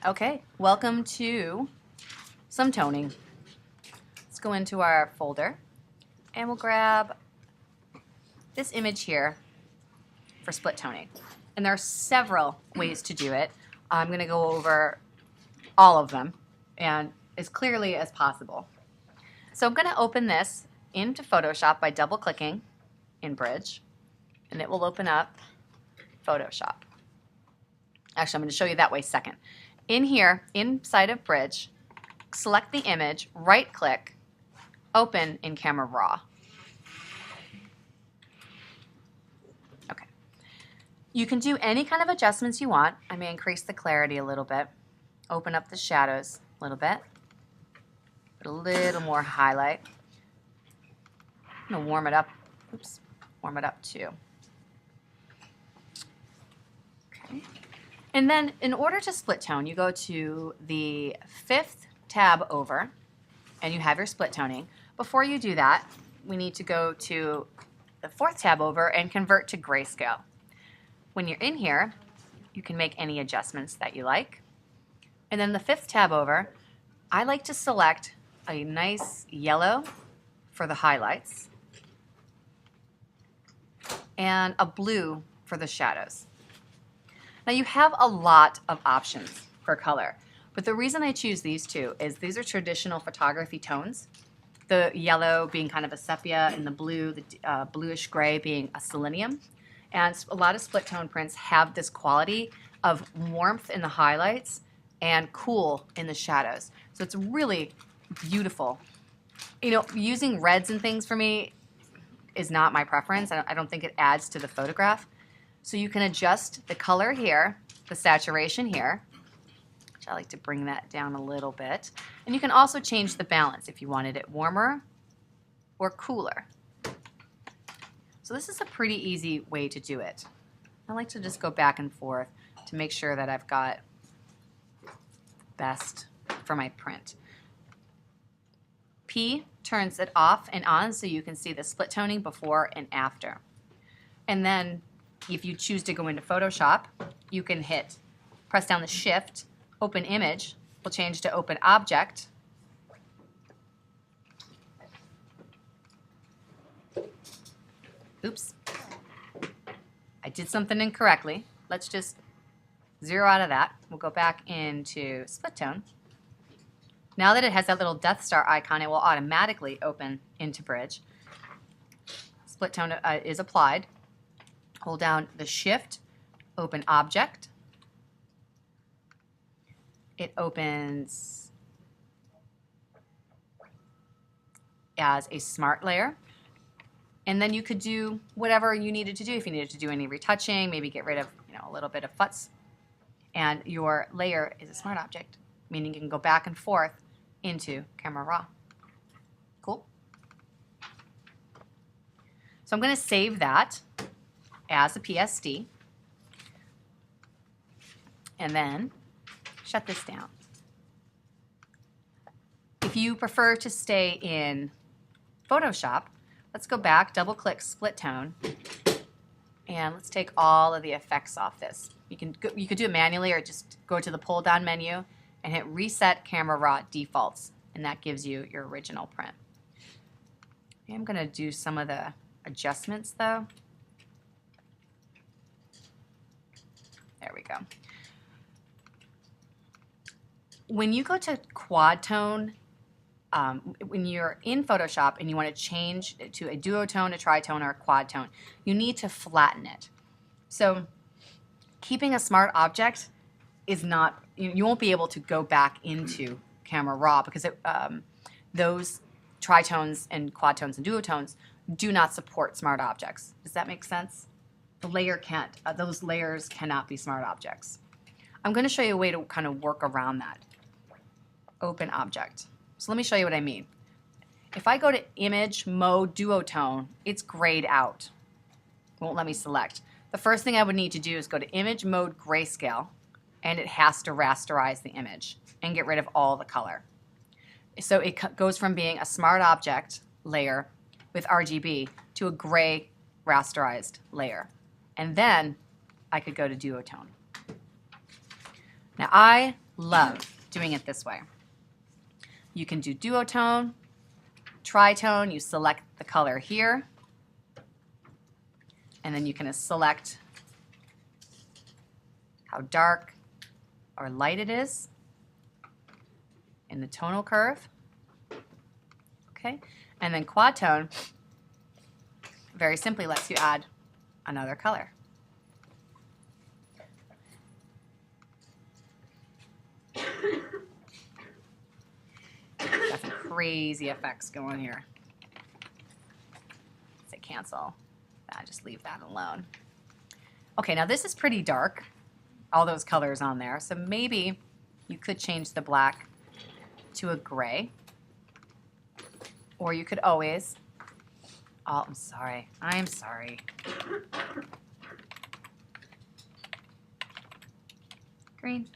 Okay, welcome to some toning. Let's go into our folder and we'll grab this image here for split toning. And there are several ways to do it. I'm going to go over all of them and as clearly as possible. So I'm going to open this into Photoshop by double clicking in Bridge, and it will open up Photoshop. Actually, I'm going to show you that way second. In here, inside of Bridge, select the image, right click, open in Camera Raw. Okay. You can do any kind of adjustments you want. I may increase the clarity a little bit, open up the shadows a little bit, put a little more highlight. I'm going to warm it up. Oops, warm it up too. Okay. And then in order to split tone, you go to the 5th tab over and you have your split toning. Before you do that, we need to go to the 4th tab over and convert to Grayscale. When you're in here, you can make any adjustments that you like. And then the 5th tab over, I like to select a nice yellow for the highlights and a blue for the shadows. Now you have a lot of options for color, but the reason I choose these two is these are traditional photography tones. The yellow being kind of a sepia and the blue, the bluish gray being a selenium. And a lot of split tone prints have this quality of warmth in the highlights and cool in the shadows. So it's really beautiful. You know, using reds and things for me is not my preference. I don't think it adds to the photograph. So you can adjust the color here, the saturation here, which I like to bring that down a little bit. And you can also change the balance if you wanted it warmer or cooler. So this is a pretty easy way to do it. I like to just go back and forth to make sure that I've got best for my print. P turns it off and on so you can see the split toning before and after. And then if you choose to go into Photoshop, you can press down the Shift, open image, will change to open object. Oops, I did something incorrectly. Let's just zero out of that. We'll go back into split tone. Now that it has that little Death Star icon, it will automatically open into Bridge. Split tone is applied. Hold down the Shift, open object. It opens as a smart layer. And then you could do whatever you needed to do. If you needed to do any retouching, maybe get rid of a little bit of futz. And your layer is a smart object, meaning you can go back and forth into Camera Raw. Cool? So I'm going to save that as a PSD and then shut this down. If you prefer to stay in Photoshop, let's go back, double click split tone, and let's take all of the effects off this. You could do it manually or just go to the pull down menu and hit reset Camera Raw defaults, and that gives you your original print. I'm going to do some of the adjustments though. There we go. When you go to quad tone, when you're in Photoshop and you want to change to a duotone, a tritone, or a quad tone, you need to flatten it. So keeping a smart object is not, you won't be able to go back into Camera Raw because those tritones and quad tones and duotones do not support smart objects. Does that make sense? The layer can't, those layers cannot be smart objects. I'm going to show you a way to kind of work around that. Open object. So let me show you what I mean. If I go to image mode duotone, it's grayed out. It won't let me select. The first thing I would need to do is go to image mode grayscale, and it has to rasterize the image and get rid of all the color. So it goes from being a smart object layer with RGB to a gray rasterized layer. And then I could go to Duotone. Now I love doing it this way. You can do duotone, tritone. You select the color here, and then you can select how dark or light it is in the tonal curve. Okay, and then quad tone very simply lets you add another color. Got some crazy effects going here. Say cancel. Nah, just leave that alone. Okay, now this is pretty dark, all those colors on there, so maybe you could change the black to a gray, or you could always, oh, I'm sorry. Green.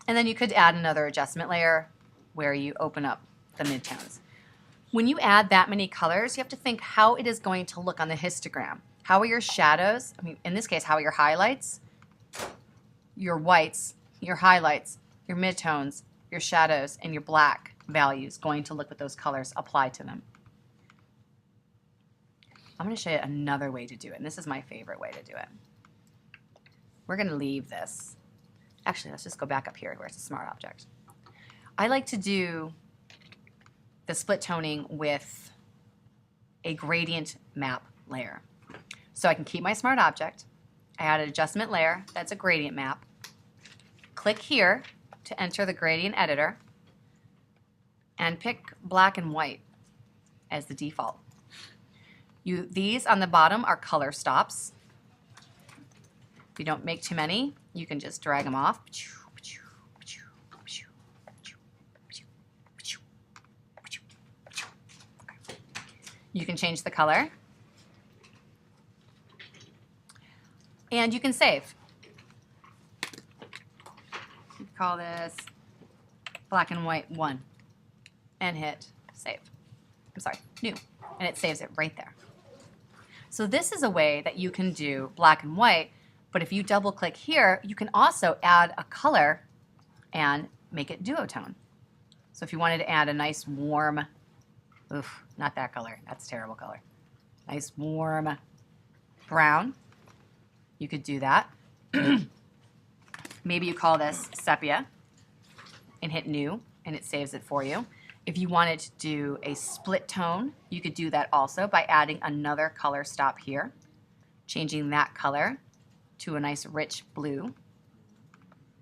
And then you could add another adjustment layer where you open up the midtones. When you add that many colors, you have to think how it is going to look on the histogram. How are your shadows, I mean, in this case, how are your highlights, your whites, your highlights, your midtones, your shadows, and your black values going to look with those colors applied to them. I'm going to show you another way to do it, and this is my favorite way to do it. We're going to leave this. Actually, let's just go back up here where it's a smart object. I like to do the split toning with a gradient map layer. So I can keep my smart object. I add an adjustment layer, that's a gradient map. Click here to enter the gradient editor and pick black and white as the default. These on the bottom are color stops. If you don't make too many, you can just drag them off. You can change the color. And you can save. You call this black and white 1 and hit save. I'm sorry, new. And it saves it right there. So this is a way that you can do black and white, but if you double click here, you can also add a color and make it duotone. So if you wanted to add a nice warm, oof, not that color, that's a terrible color. Nice warm brown, you could do that. Maybe you call this sepia and hit new and it saves it for you. If you wanted to do a split tone, you could do that also by adding another color stop here, changing that color to a nice rich blue.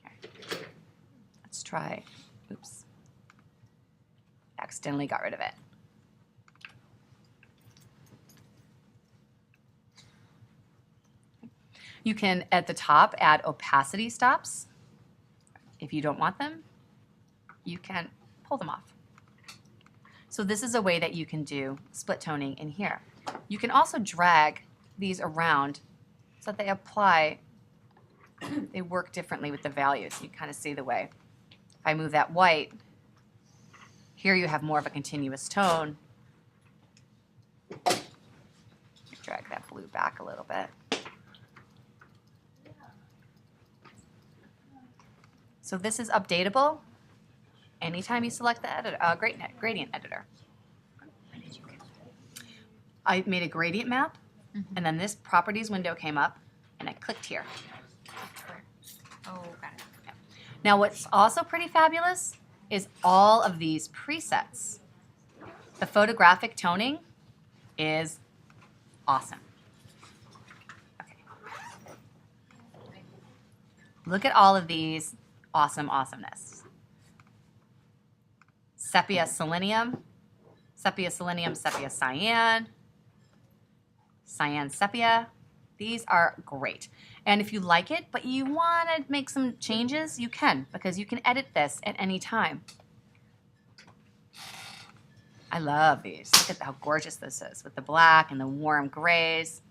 Okay. Let's try, oops, accidentally got rid of it. You can, at the top, add opacity stops. If you don't want them, you can pull them off. So this is a way that you can do split toning in here. You can also drag these around so that they apply, they work differently with the values. You kind of see the way. If I move that white, here you have more of a continuous tone. Drag that blue back a little bit. So this is updatable anytime you select the gradient editor. I made a gradient map, and then this properties window came up, and I clicked here. Oh, got it. Yeah. Now what's also pretty fabulous is all of these presets. The photographic toning is awesome. Okay. Look at all of these awesome awesomeness. Sepia selenium, sepia selenium, sepia cyan, cyan sepia. These are great. And if you like it, but you want to make some changes, you can, because you can edit this at any time. I love these. Look at how gorgeous this is with the black and the warm grays.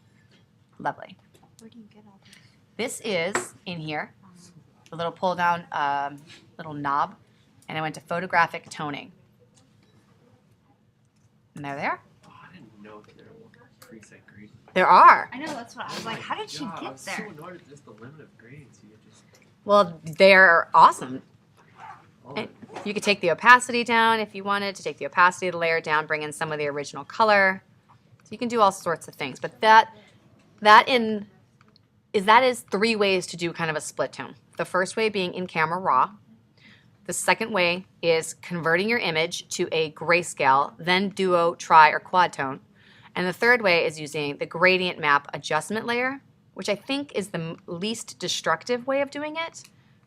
Lovely. Where do you get all this? This is in here, the little pull down little knob, and I went to photographic toning. And they're there. Oh, I didn't know that there were preset gradients. There are. I know, that's what I was like, how did she I get was there? so annoyed at just the limit of grades. You just Well, they're awesome. And you could take the opacity down if you wanted to take the opacity of the layer down, bring in some of the original color. So you can do all sorts of things. But that is 3 ways to do kind of a split tone. The first way being in camera raw. The second way is converting your image to a grayscale, then duo, tri, or quad tone. And the third way is using the gradient map adjustment layer, which I think is the least destructive way of doing it,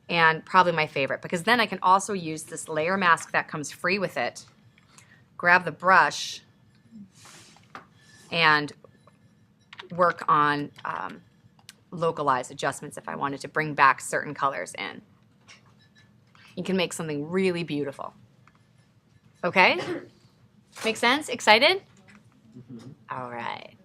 and probably my favorite, because then I can also use this layer mask that comes free with it, grab the brush, and work on localized adjustments if I wanted to bring back certain colors in. You can make something really beautiful. Okay? Make sense? Excited? All right.